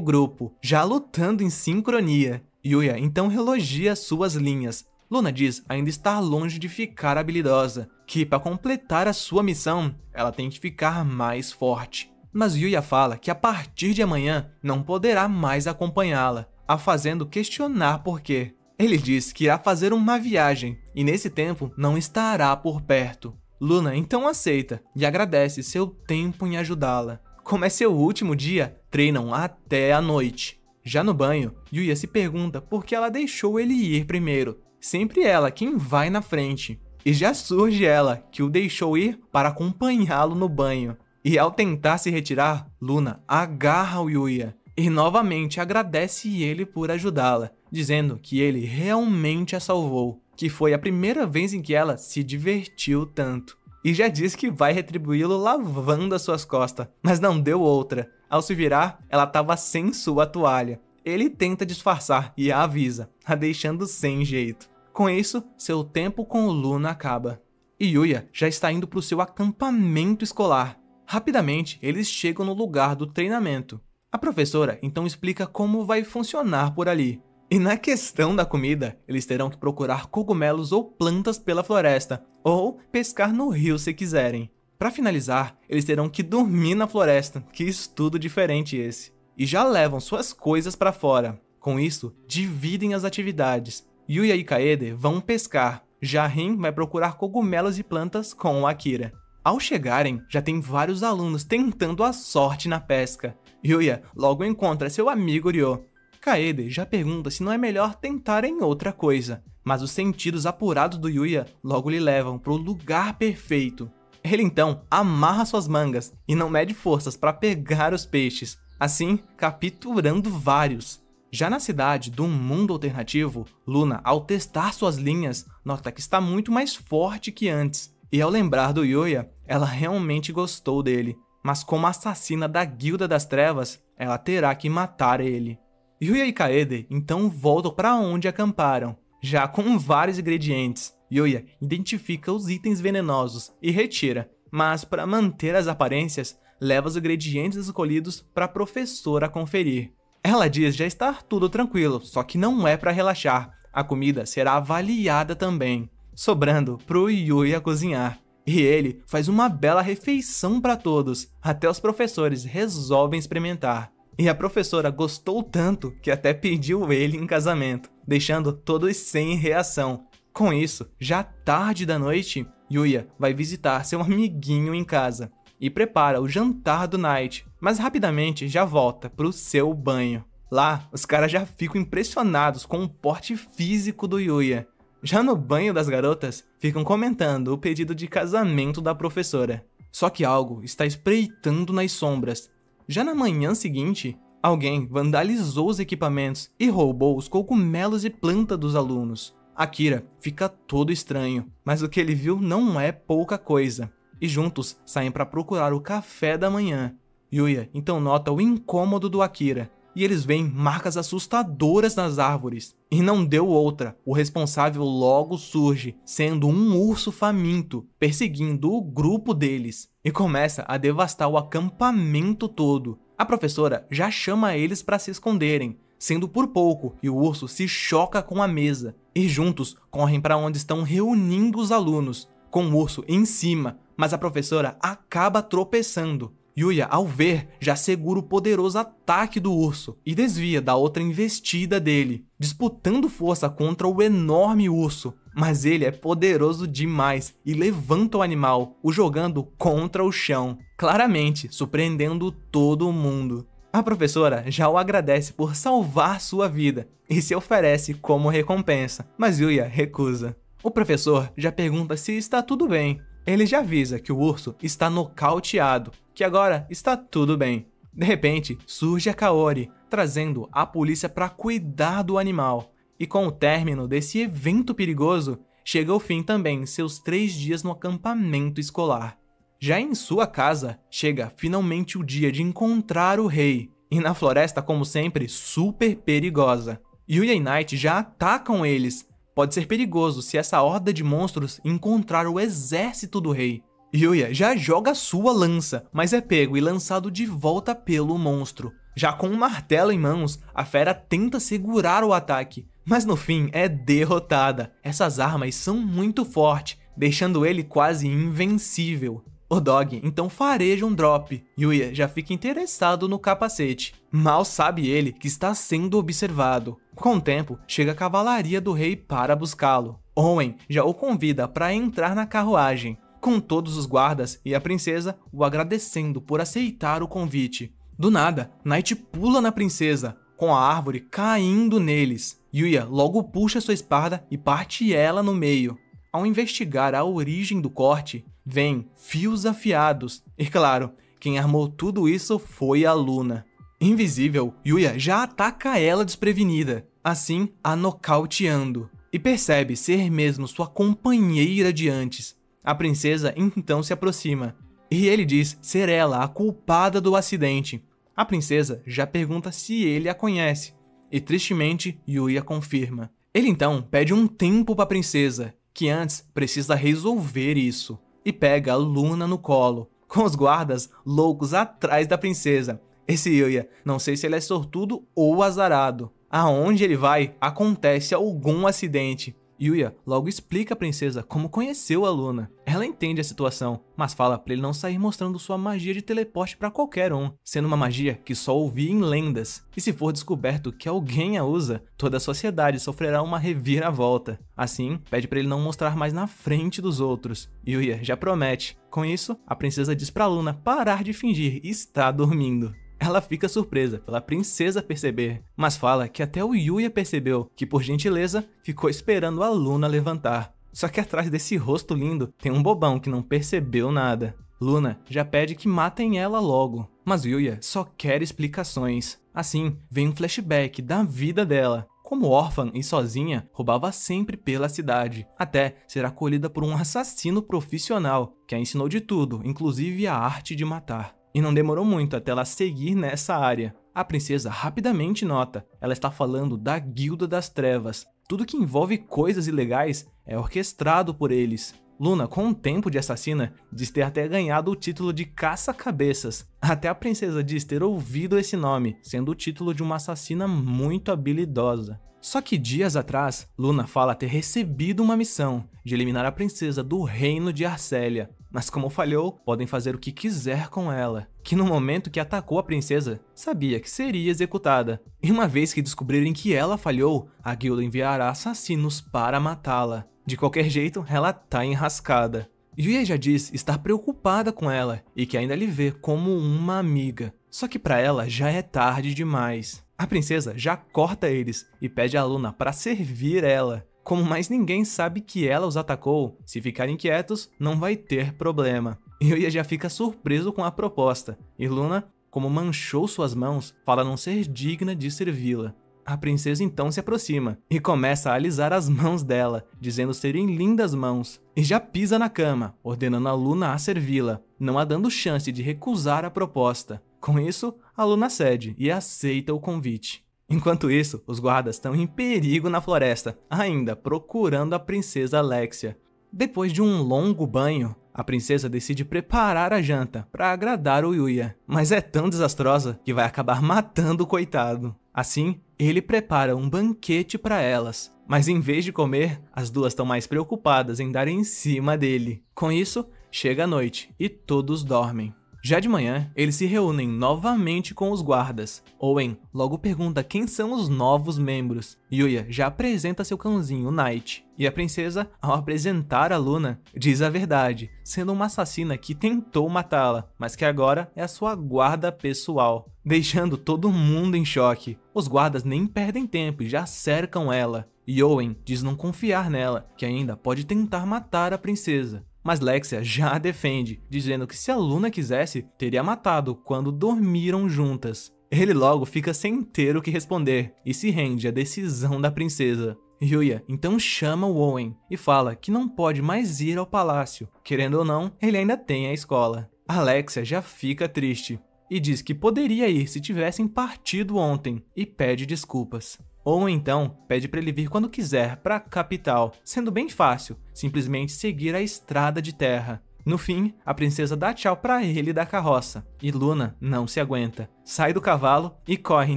grupo, já lutando em sincronia. Yuya então elogia suas linhas. Luna diz ainda estar longe de ficar habilidosa, que para completar a sua missão, ela tem que ficar mais forte. Mas Yuya fala que a partir de amanhã não poderá mais acompanhá-la, a fazendo questionar por quê. Ele diz que irá fazer uma viagem e nesse tempo não estará por perto. Luna então aceita e agradece seu tempo em ajudá-la. Como é seu último dia, treinam até a noite. Já no banho, Yuya se pergunta por que ela deixou ele ir primeiro. Sempre ela quem vai na frente. E já surge ela, que o deixou ir para acompanhá-lo no banho. E ao tentar se retirar, Luna agarra o Yuya. E novamente agradece ele por ajudá-la, dizendo que ele realmente a salvou. Que foi a primeira vez em que ela se divertiu tanto. E já diz que vai retribuí-lo lavando as suas costas. Mas não deu outra. Ao se virar, ela estava sem sua toalha. Ele tenta disfarçar e a avisa, a deixando sem jeito. Com isso, seu tempo com o Luna acaba. E Yuya já está indo para o seu acampamento escolar. Rapidamente, eles chegam no lugar do treinamento. A professora então explica como vai funcionar por ali. E na questão da comida, eles terão que procurar cogumelos ou plantas pela floresta, ou pescar no rio se quiserem. Para finalizar, eles terão que dormir na floresta, que estudo diferente esse. E já levam suas coisas para fora. Com isso, dividem as atividades. Yuya e Kaede vão pescar. Já Rin vai procurar cogumelos e plantas com o Akira. Ao chegarem, já tem vários alunos tentando a sorte na pesca. Yuya logo encontra seu amigo Ryo. Kaede já pergunta se não é melhor tentar em outra coisa, mas os sentidos apurados do Yuya logo lhe levam para o lugar perfeito. Ele então amarra suas mangas e não mede forças para pegar os peixes, assim capturando vários. Já na cidade do mundo alternativo, Luna, ao testar suas linhas, nota que está muito mais forte que antes. E ao lembrar do Yuya, ela realmente gostou dele, mas como assassina da Guilda das Trevas, ela terá que matar ele. Yuya e Kaede então voltam para onde acamparam, já com vários ingredientes. Yuya identifica os itens venenosos e retira, mas para manter as aparências, leva os ingredientes escolhidos para a professora conferir. Ela diz já estar tudo tranquilo, só que não é para relaxar, a comida será avaliada também, sobrando pro Yuya cozinhar. E ele faz uma bela refeição para todos, até os professores resolvem experimentar. E a professora gostou tanto que até pediu ele em casamento, deixando todos sem reação. Com isso, já tarde da noite, Yuya vai visitar seu amiguinho em casa e prepara o jantar do Night, mas rapidamente já volta pro seu banho. Lá, os caras já ficam impressionados com o porte físico do Yuya. Já no banho das garotas, ficam comentando o pedido de casamento da professora. Só que algo está espreitando nas sombras. Já na manhã seguinte, alguém vandalizou os equipamentos e roubou os cogumelos e plantas dos alunos. Akira fica todo estranho, mas o que ele viu não é pouca coisa. E juntos saem para procurar o café da manhã. Yuya então nota o incômodo do Akira, e eles veem marcas assustadoras nas árvores. E não deu outra, o responsável logo surge, sendo um urso faminto, perseguindo o grupo deles, e começa a devastar o acampamento todo. A professora já chama eles para se esconderem, sendo por pouco, e o urso se choca com a mesa, e juntos correm para onde estão reunindo os alunos, com o urso em cima, mas a professora acaba tropeçando. Yuya, ao ver, já segura o poderoso ataque do urso e desvia da outra investida dele, disputando força contra o enorme urso. Mas ele é poderoso demais e levanta o animal, o jogando contra o chão, claramente surpreendendo todo mundo. A professora já o agradece por salvar sua vida e se oferece como recompensa, mas Yuya recusa. O professor já pergunta se está tudo bem. Ele já avisa que o urso está nocauteado, que agora está tudo bem. De repente, surge a Kaori, trazendo a polícia para cuidar do animal. E com o término desse evento perigoso, chega o fim também seus 3 dias no acampamento escolar. Já em sua casa, chega finalmente o dia de encontrar o rei. E na floresta, como sempre, super perigosa. Yuya e Night já atacam eles. Pode ser perigoso se essa horda de monstros encontrar o exército do rei. Yuya já joga sua lança, mas é pego e lançado de volta pelo monstro. Já com um martelo em mãos, a fera tenta segurar o ataque, mas no fim é derrotada. Essas armas são muito fortes, deixando ele quase invencível. O Dog então fareja um drop. Yuya já fica interessado no capacete. Mal sabe ele que está sendo observado. Com o tempo, chega a cavalaria do rei para buscá-lo. Owen já o convida para entrar na carruagem, com todos os guardas e a princesa o agradecendo por aceitar o convite. Do nada, Night pula na princesa, com a árvore caindo neles. Yuya logo puxa sua espada e parte ela no meio. Ao investigar a origem do corte, vem fios afiados. E claro, quem armou tudo isso foi a Luna. Invisível, Yuya já ataca ela desprevenida, assim a nocauteando. E percebe ser mesmo sua companheira de antes. A princesa então se aproxima, e ele diz ser ela a culpada do acidente. A princesa já pergunta se ele a conhece, e tristemente Yuya confirma. Ele então pede um tempo para a princesa, que antes precisa resolver isso, e pega a Luna no colo, com os guardas loucos atrás da princesa. Esse Yuya, não sei se ele é sortudo ou azarado. Aonde ele vai, acontece algum acidente. Yuya logo explica à princesa como conheceu a Luna. Ela entende a situação, mas fala para ele não sair mostrando sua magia de teleporte para qualquer um, sendo uma magia que só ouvia em lendas. E se for descoberto que alguém a usa, toda a sociedade sofrerá uma reviravolta. Assim, pede para ele não mostrar mais na frente dos outros. Yuya já promete. Com isso, a princesa diz para Luna parar de fingir estar dormindo. ela fica surpresa pela princesa perceber, mas fala que até o Yuya percebeu que, por gentileza, ficou esperando a Luna levantar. Só que atrás desse rosto lindo tem um bobão que não percebeu nada. Luna já pede que matem ela logo, mas Yuya só quer explicações. Assim, vem um flashback da vida dela. Como órfã e sozinha, roubava sempre pela cidade, até ser acolhida por um assassino profissional que a ensinou de tudo, inclusive a arte de matar. E não demorou muito até ela seguir nessa área. A princesa rapidamente nota, ela está falando da Guilda das Trevas. Tudo que envolve coisas ilegais é orquestrado por eles. Luna, com um tempo de assassina, diz ter até ganhado o título de caça-cabeças. Até a princesa diz ter ouvido esse nome, sendo o título de uma assassina muito habilidosa. Só que dias atrás, Luna fala ter recebido uma missão de eliminar a princesa do reino de Arcélia. Mas como falhou, podem fazer o que quiser com ela. Que no momento que atacou a princesa, sabia que seria executada. E uma vez que descobrirem que ela falhou, a guilda enviará assassinos para matá-la. De qualquer jeito, ela tá enrascada. Yuya já diz estar preocupada com ela e que ainda lhe vê como uma amiga. Só que para ela já é tarde demais. A princesa já corta eles e pede a Luna para servir ela. Como mais ninguém sabe que ela os atacou, se ficarem quietos, não vai ter problema. Yuya já fica surpreso com a proposta, e Luna, como manchou suas mãos, fala não ser digna de servi-la. A princesa então se aproxima e começa a alisar as mãos dela, dizendo serem lindas mãos, e já pisa na cama, ordenando a Luna a servi-la, não a dando chance de recusar a proposta. Com isso, a Luna cede e aceita o convite. Enquanto isso, os guardas estão em perigo na floresta, ainda procurando a princesa Alexia. Depois de um longo banho, a princesa decide preparar a janta para agradar o Yuya, mas é tão desastrosa que vai acabar matando o coitado. Assim, ele prepara um banquete para elas, mas em vez de comer, as duas estão mais preocupadas em dar em cima dele. Com isso, chega a noite e todos dormem. Já de manhã, eles se reúnem novamente com os guardas. Owen logo pergunta quem são os novos membros. Yuya já apresenta seu cãozinho, Knight. E a princesa, ao apresentar a Luna, diz a verdade, sendo uma assassina que tentou matá-la, mas que agora é a sua guarda pessoal, deixando todo mundo em choque. Os guardas nem perdem tempo e já cercam ela. E Owen diz não confiar nela, que ainda pode tentar matar a princesa. Mas Lexia já a defende, dizendo que se a Luna quisesse, teria matado quando dormiram juntas. Ele logo fica sem ter o que responder e se rende à decisão da princesa. Yuya então chama o Owen e fala que não pode mais ir ao palácio. Querendo ou não, ele ainda tem a escola. Alexia já fica triste e diz que poderia ir se tivessem partido ontem e pede desculpas. Owen então pede para ele vir quando quiser para a capital, sendo bem fácil, simplesmente seguir a estrada de terra. No fim, a princesa dá tchau para ele da carroça, e Luna não se aguenta. Sai do cavalo e corre em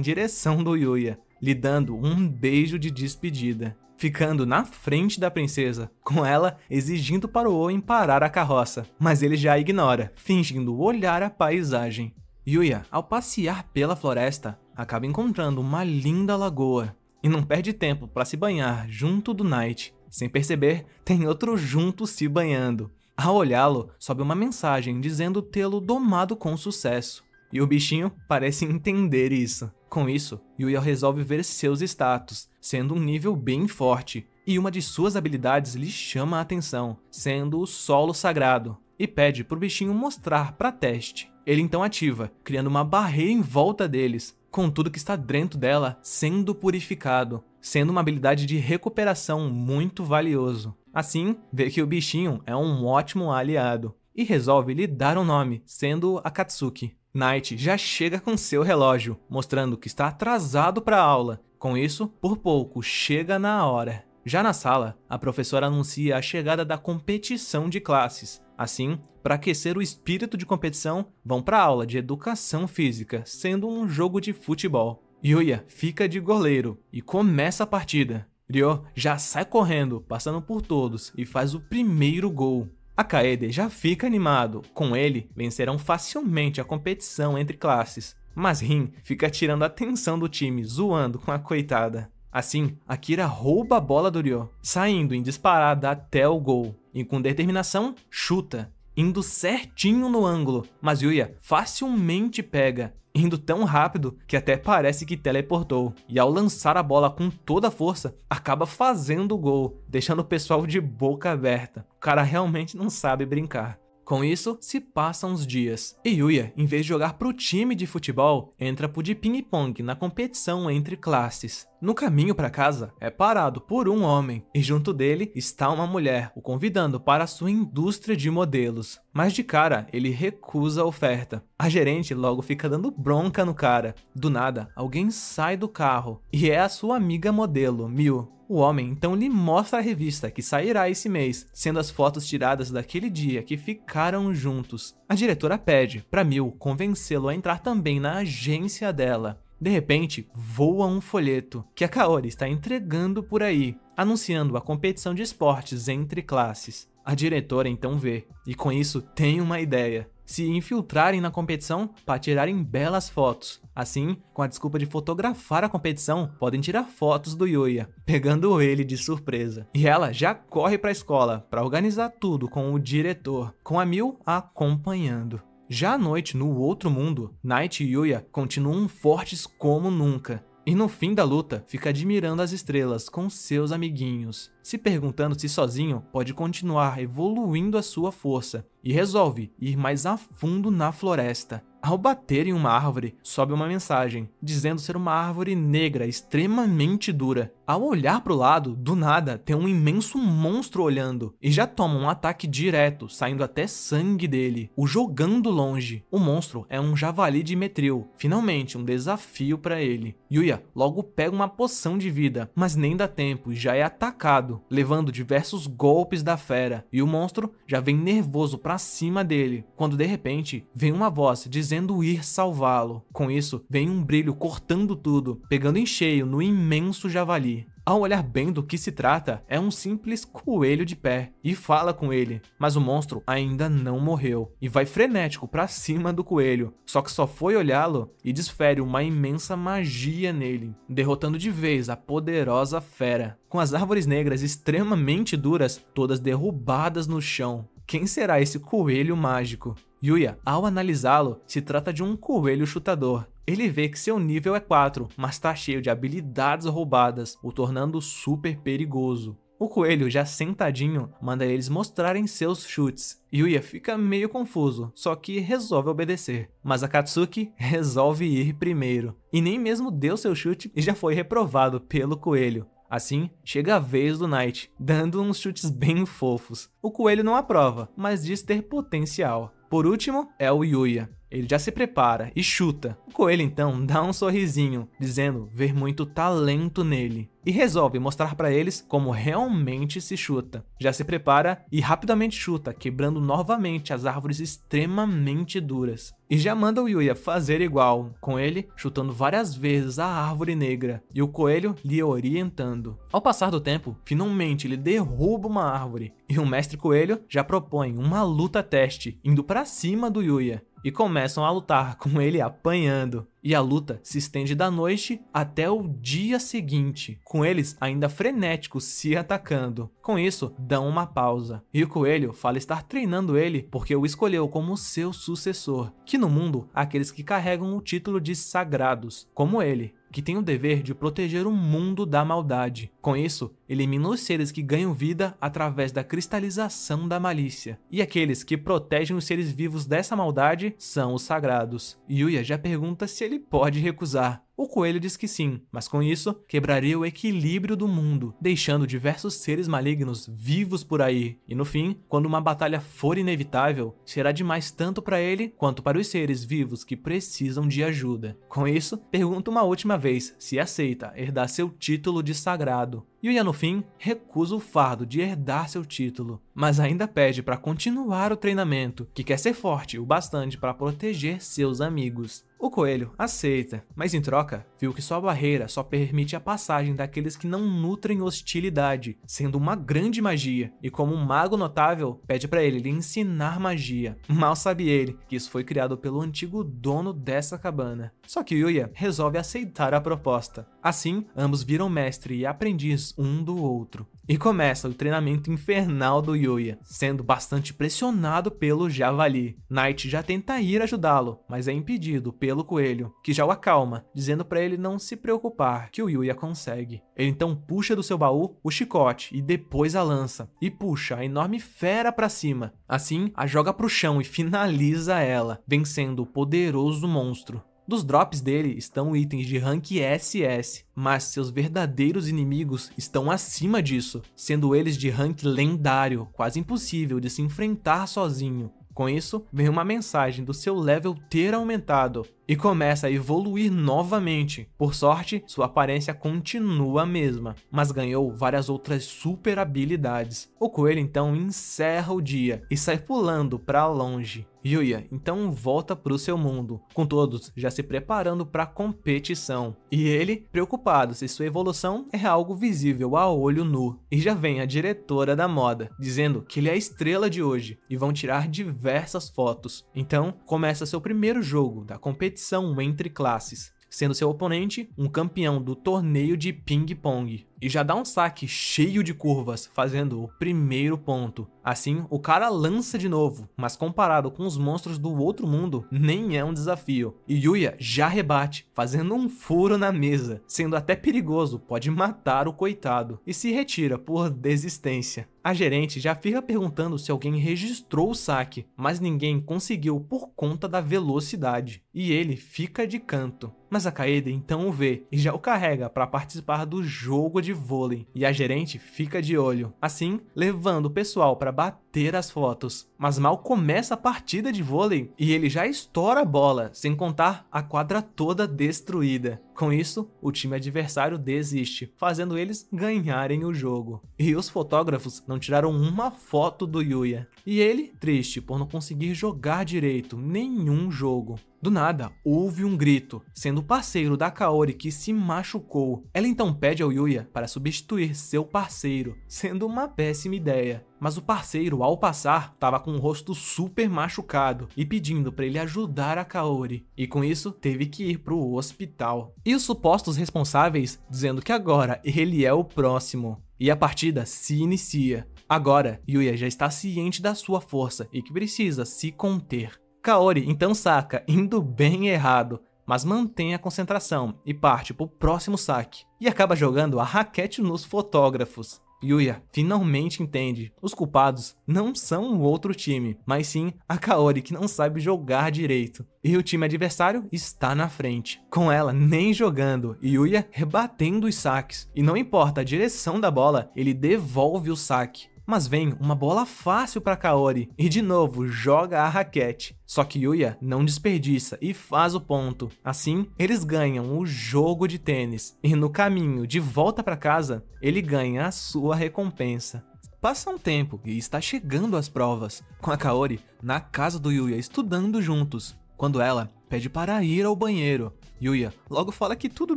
direção do Yuya, lhe dando um beijo de despedida, ficando na frente da princesa, com ela exigindo para o Owen parar a carroça, mas ele já a ignora, fingindo olhar a paisagem. Yuya, ao passear pela floresta, acaba encontrando uma linda lagoa e não perde tempo para se banhar junto do Knight. Sem perceber, tem outro junto se banhando. Ao olhá-lo, sobe uma mensagem dizendo tê-lo domado com sucesso. E o bichinho parece entender isso. Com isso, Yuya resolve ver seus status, sendo um nível bem forte, e uma de suas habilidades lhe chama a atenção, sendo o solo sagrado, e pede para o bichinho mostrar para teste. Ele então ativa, criando uma barreira em volta deles, com tudo que está dentro dela sendo purificado, sendo uma habilidade de recuperação muito valioso. Assim, vê que o bichinho é um ótimo aliado, e resolve lhe dar um nome, sendo Akatsuki. Knight já chega com seu relógio, mostrando que está atrasado para a aula. Com isso, por pouco, chega na hora. Já na sala, a professora anuncia a chegada da competição de classes. Assim, para aquecer o espírito de competição, vão para a aula de educação física, sendo um jogo de futebol. Yuya fica de goleiro e começa a partida. Ryo já sai correndo, passando por todos e faz o primeiro gol. A Kaede já fica animado, com ele vencerão facilmente a competição entre classes. Mas Rin fica tirando a atenção do time, zoando com a coitada. Assim, Akira rouba a bola do Ryo, saindo em disparada até o gol, e com determinação, chuta, indo certinho no ângulo, mas Yuya facilmente pega, indo tão rápido que até parece que teleportou. E ao lançar a bola com toda a força, acaba fazendo o gol, deixando o pessoal de boca aberta. O cara realmente não sabe brincar. Com isso, se passam uns dias, e Yuya, em vez de jogar pro time de futebol, entra pro de ping-pong na competição entre classes. No caminho para casa, é parado por um homem, e junto dele está uma mulher, o convidando para sua indústria de modelos. Mas de cara, ele recusa a oferta. A gerente logo fica dando bronca no cara. Do nada, alguém sai do carro, e é a sua amiga modelo, Miu. O homem então lhe mostra a revista que sairá esse mês, sendo as fotos tiradas daquele dia que ficaram juntos. A diretora pede para Miu convencê-lo a entrar também na agência dela. De repente, voa um folheto que a Kaori está entregando por aí, anunciando a competição de esportes entre classes. A diretora então vê, e com isso tem uma ideia: se infiltrarem na competição para tirarem belas fotos. Assim, com a desculpa de fotografar a competição, podem tirar fotos do Yuya, pegando ele de surpresa. E ela já corre para a escola para organizar tudo com o diretor, com a Miu acompanhando. Já à noite, no outro mundo, Night e Yuya continuam fortes como nunca. E no fim da luta, fica admirando as estrelas com seus amiguinhos, se perguntando se sozinho pode continuar evoluindo a sua força, e resolve ir mais a fundo na floresta. Ao bater em uma árvore, sobe uma mensagem, dizendo ser uma árvore negra extremamente dura. Ao olhar para o lado, do nada, tem um imenso monstro olhando, e já toma um ataque direto, saindo até sangue dele, o jogando longe. O monstro é um javali de Metril, finalmente um desafio para ele. Yuya logo pega uma poção de vida, mas nem dá tempo e já é atacado, levando diversos golpes da fera, e o monstro já vem nervoso para cima dele, quando de repente vem uma voz dizendo ir salvá-lo. Com isso, vem um brilho cortando tudo, pegando em cheio no imenso javali. Ao olhar bem do que se trata, é um simples coelho de pé, e fala com ele, mas o monstro ainda não morreu, e vai frenético pra cima do coelho, só que só foi olhá-lo e desfere uma imensa magia nele, derrotando de vez a poderosa fera, com as árvores negras extremamente duras, todas derrubadas no chão. Quem será esse coelho mágico? Yuya, ao analisá-lo, se trata de um coelho chutador. Ele vê que seu nível é 4, mas tá cheio de habilidades roubadas, o tornando super perigoso. O coelho, já sentadinho, manda eles mostrarem seus chutes. Yuya fica meio confuso, só que resolve obedecer. Mas a Katsuki resolve ir primeiro, e nem mesmo deu seu chute e já foi reprovado pelo coelho. Assim, chega a vez do Night, dando uns chutes bem fofos. O coelho não aprova, mas diz ter potencial. Por último, é o Yuya. Ele já se prepara e chuta. O coelho então dá um sorrisinho, dizendo ver muito talento nele. E resolve mostrar para eles como realmente se chuta. Já se prepara e rapidamente chuta, quebrando novamente as árvores extremamente duras. E já manda o Yuya fazer igual, com ele chutando várias vezes a árvore negra, e o coelho lhe orientando. Ao passar do tempo, finalmente ele derruba uma árvore, e o mestre coelho já propõe uma luta teste, indo para cima do Yuya. E começam a lutar, com ele apanhando. E a luta se estende da noite até o dia seguinte, com eles ainda frenéticos se atacando. Com isso, dão uma pausa. E o coelho fala estar treinando ele porque o escolheu como seu sucessor, que no mundo há aqueles que carregam o título de sagrados, como ele, que tem o dever de proteger o mundo da maldade. Com isso, elimina os seres que ganham vida através da cristalização da malícia. E aqueles que protegem os seres vivos dessa maldade são os sagrados. Yuya já pergunta se ele pode recusar. O coelho diz que sim, mas com isso quebraria o equilíbrio do mundo, deixando diversos seres malignos vivos por aí. E no fim, quando uma batalha for inevitável, será demais tanto para ele quanto para os seres vivos que precisam de ajuda. Com isso, pergunta uma última vez se aceita herdar seu título de sagrado. Yuya no fim recusa o fardo de herdar seu título, mas ainda pede para continuar o treinamento, que quer ser forte o bastante para proteger seus amigos. O coelho aceita, mas em troca, viu que sua barreira só permite a passagem daqueles que não nutrem hostilidade, sendo uma grande magia, e como um mago notável, pede para ele lhe ensinar magia. Mal sabe ele que isso foi criado pelo antigo dono dessa cabana. Só que Yuya resolve aceitar a proposta. Assim, ambos viram mestre e aprendiz amigos um do outro. E começa o treinamento infernal do Yuya, sendo bastante pressionado pelo Javali. Knight já tenta ir ajudá-lo, mas é impedido pelo Coelho, que já o acalma, dizendo para ele não se preocupar, que o Yuya consegue. Ele então puxa do seu baú o chicote e depois a lança, e puxa a enorme fera para cima. Assim, a joga pro chão e finaliza ela, vencendo o poderoso monstro. Dos drops dele estão itens de rank SS, mas seus verdadeiros inimigos estão acima disso, sendo eles de rank lendário, quase impossível de se enfrentar sozinho. Com isso, vem uma mensagem do seu level ter aumentado e começa a evoluir novamente. Por sorte, sua aparência continua a mesma, mas ganhou várias outras super habilidades. O Coelho então encerra o dia e sai pulando para longe. Yuya então volta para o seu mundo, com todos já se preparando para a competição. E ele, preocupado se sua evolução é algo visível a olho nu. E já vem a diretora da moda, dizendo que ele é a estrela de hoje e vão tirar diversas fotos. Então, começa seu primeiro jogo da competição entre classes, sendo seu oponente um campeão do torneio de ping-pong. E já dá um saque cheio de curvas, fazendo o primeiro ponto. Assim, o cara lança de novo, mas comparado com os monstros do outro mundo, nem é um desafio. E Yuya já rebate, fazendo um furo na mesa, sendo até perigoso, pode matar o coitado, e se retira por desistência. A gerente já fica perguntando se alguém registrou o saque, mas ninguém conseguiu por conta da velocidade, e ele fica de canto. Mas a Kaede então o vê e já o carrega para participar do jogo de vôlei, e a gerente fica de olho, assim levando o pessoal para bater as fotos. Mas mal começa a partida de vôlei e ele já estoura a bola, sem contar a quadra toda destruída. Com isso, o time adversário desiste, fazendo eles ganharem o jogo. E os fotógrafos não tiraram uma foto do Yuya. E ele, triste por não conseguir jogar direito nenhum jogo. Do nada, houve um grito, sendo o parceiro da Kaori que se machucou. Ela então pede ao Yuya para substituir seu parceiro, sendo uma péssima ideia. Mas o parceiro, ao passar, estava com o rosto super machucado e pedindo para ele ajudar a Kaori. E com isso, teve que ir para o hospital. E os supostos responsáveis dizendo que agora ele é o próximo. E a partida se inicia. Agora, Yuya já está ciente da sua força e que precisa se conter. Kaori então saca, indo bem errado, mas mantém a concentração e parte para o próximo saque. E acaba jogando a raquete nos fotógrafos. Yuya finalmente entende, os culpados não são o outro time, mas sim a Kaori que não sabe jogar direito. E o time adversário está na frente, com ela nem jogando, e Yuya rebatendo os saques. E não importa a direção da bola, ele devolve o saque. Mas vem uma bola fácil para Kaori e de novo joga a raquete. Só que Yuya não desperdiça e faz o ponto. Assim, eles ganham o jogo de tênis. E no caminho de volta para casa, ele ganha a sua recompensa. Passa um tempo e está chegando as provas, com a Kaori na casa do Yuya estudando juntos. Quando ela pede para ir ao banheiro, Yuya logo fala que tudo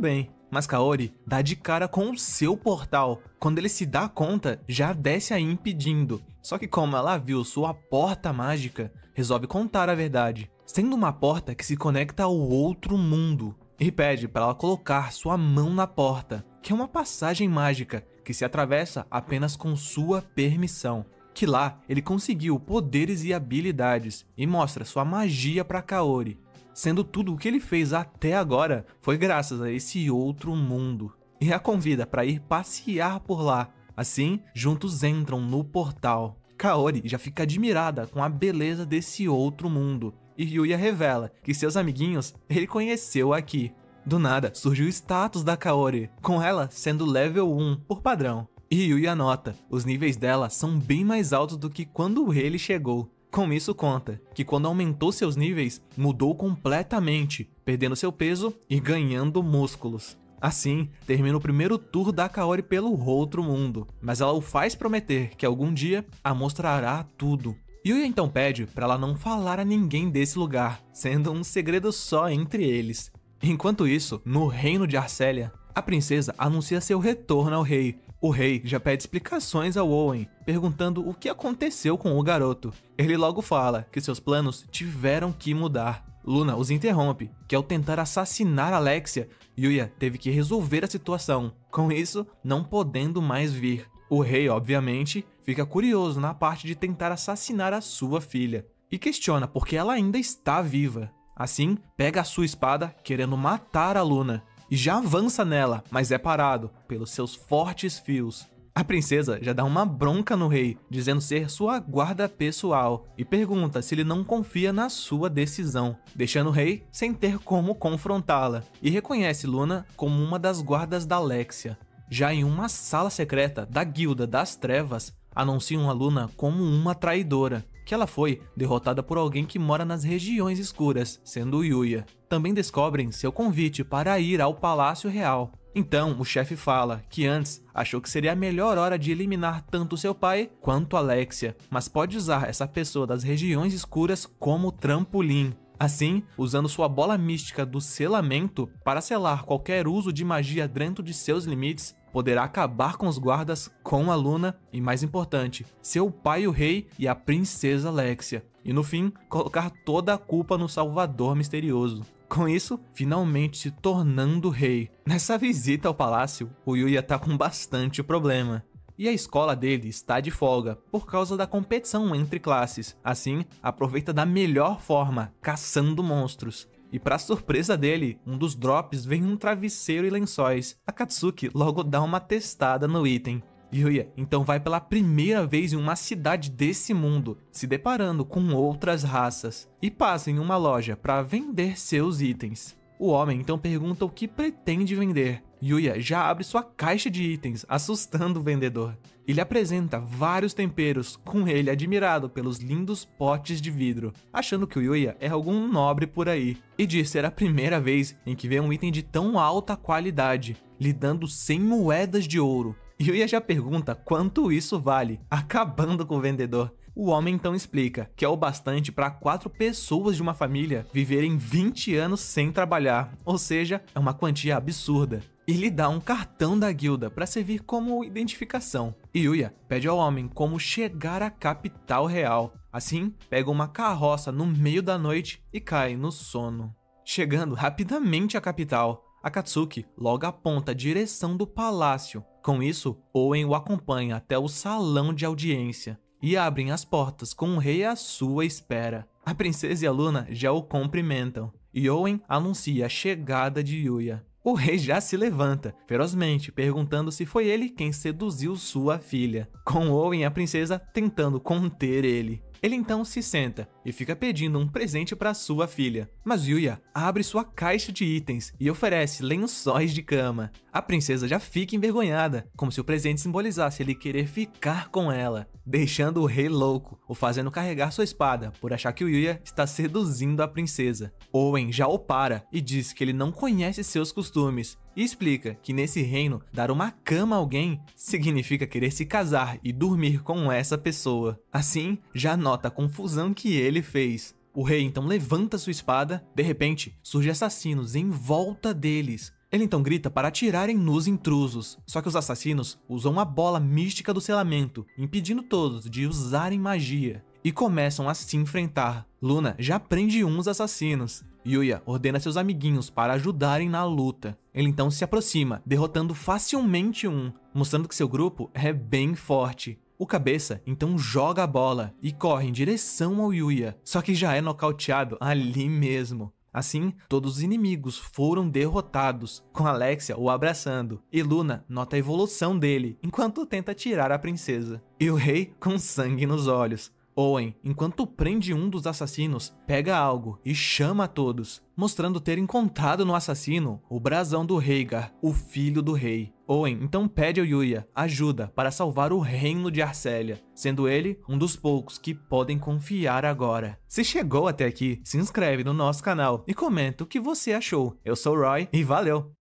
bem. Mas Kaori dá de cara com o seu portal. Quando ele se dá conta, já desce aí impedindo. Só que como ela viu sua porta mágica, resolve contar a verdade, sendo uma porta que se conecta ao outro mundo. E pede para ela colocar sua mão na porta, que é uma passagem mágica que se atravessa apenas com sua permissão. Que lá ele conseguiu poderes e habilidades e mostra sua magia para Kaori. Sendo tudo o que ele fez até agora foi graças a esse outro mundo. E a convida para ir passear por lá. Assim, juntos entram no portal. Kaori já fica admirada com a beleza desse outro mundo. E Yuya revela que seus amiguinhos ele conheceu aqui. Do nada, surge o status da Kaori, com ela sendo level 1 por padrão. E Yuya nota, os níveis dela são bem mais altos do que quando ele chegou. Com isso conta que quando aumentou seus níveis, mudou completamente, perdendo seu peso e ganhando músculos. Assim, termina o primeiro tour da Kaori pelo outro mundo, mas ela o faz prometer que algum dia a mostrará tudo. Yuya então pede para ela não falar a ninguém desse lugar, sendo um segredo só entre eles. Enquanto isso, no reino de Arcélia, a princesa anuncia seu retorno ao rei. O rei já pede explicações ao Owen, perguntando o que aconteceu com o garoto. Ele logo fala que seus planos tiveram que mudar. Luna os interrompe, que ao tentar assassinar Alexia, Yuya teve que resolver a situação, com isso não podendo mais vir. O rei, obviamente, fica curioso na parte de tentar assassinar a sua filha, e questiona por que ela ainda está viva. Assim, pega a sua espada, querendo matar a Luna, e já avança nela, mas é parado pelos seus fortes fios. A princesa já dá uma bronca no rei, dizendo ser sua guarda pessoal, e pergunta se ele não confia na sua decisão, deixando o rei sem ter como confrontá-la, e reconhece Luna como uma das guardas da Alexia. Já em uma sala secreta da Guilda das Trevas, anunciam a Luna como uma traidora, que ela foi derrotada por alguém que mora nas regiões escuras, sendo Yuya. Também descobrem seu convite para ir ao Palácio Real. Então, o chefe fala que antes achou que seria a melhor hora de eliminar tanto seu pai quanto Alexia, mas pode usar essa pessoa das regiões escuras como trampolim. Assim, usando sua bola mística do selamento para selar qualquer uso de magia dentro de seus limites, poderá acabar com os guardas, com a Luna e, mais importante, seu pai o rei e a princesa Alexia, e no fim, colocar toda a culpa no Salvador Misterioso. Com isso, finalmente se tornando rei. Nessa visita ao palácio, o Yuya tá com bastante problema. E a escola dele está de folga, por causa da competição entre classes. Assim, aproveita da melhor forma, caçando monstros. E para surpresa dele, um dos drops vem um travesseiro e lençóis. Akatsuki logo dá uma testada no item. Yuya então vai pela primeira vez em uma cidade desse mundo, se deparando com outras raças, e passa em uma loja para vender seus itens. O homem então pergunta o que pretende vender. Yuya já abre sua caixa de itens, assustando o vendedor. Ele apresenta vários temperos, com ele admirado pelos lindos potes de vidro, achando que o Yuya é algum nobre por aí, e diz ser a primeira vez em que vê um item de tão alta qualidade, lhe dando 100 moedas de ouro. Yuya já pergunta quanto isso vale, acabando com o vendedor. O homem então explica que é o bastante para 4 pessoas de uma família viverem 20 anos sem trabalhar, ou seja, é uma quantia absurda. E lhe dá um cartão da guilda para servir como identificação. E Yuya pede ao homem como chegar à capital real. Assim, pega uma carroça no meio da noite e cai no sono. Chegando rapidamente à capital, Akatsuki logo aponta a direção do palácio. Com isso, Owen o acompanha até o salão de audiência e abrem as portas com o rei à sua espera. A princesa e a Luna já o cumprimentam, e Owen anuncia a chegada de Yuya. O rei já se levanta, ferozmente, perguntando se foi ele quem seduziu sua filha, com Owen e a princesa tentando conter ele. Ele então se senta e fica pedindo um presente para sua filha, mas Yuya abre sua caixa de itens e oferece lençóis de cama. A princesa já fica envergonhada, como se o presente simbolizasse ele querer ficar com ela, deixando o rei louco, o fazendo carregar sua espada por achar que o Yuya está seduzindo a princesa. Owen já o para e diz que ele não conhece seus costumes, e explica que nesse reino, dar uma cama a alguém significa querer se casar e dormir com essa pessoa. Assim, já nota a confusão que ele fez. O rei então levanta sua espada, de repente, surgem assassinos em volta deles. Ele então grita para atirarem nos intrusos, só que os assassinos usam a bola mística do selamento, impedindo todos de usarem magia, e começam a se enfrentar. Luna já prende uns assassinos. Yuya ordena seus amiguinhos para ajudarem na luta. Ele então se aproxima, derrotando facilmente um, mostrando que seu grupo é bem forte. O cabeça então joga a bola e corre em direção ao Yuya, só que já é nocauteado ali mesmo. Assim, todos os inimigos foram derrotados, com Alexia o abraçando, e Luna nota a evolução dele, enquanto tenta tirar a princesa. E o rei com sangue nos olhos. Owen, enquanto prende um dos assassinos, pega algo e chama a todos, mostrando ter encontrado no assassino o brasão do Rhaegar, o filho do rei. Owen então pede ao Yuya ajuda para salvar o reino de Arcélia, sendo ele um dos poucos que podem confiar agora. Se chegou até aqui, se inscreve no nosso canal e comenta o que você achou. Eu sou o Roy e valeu!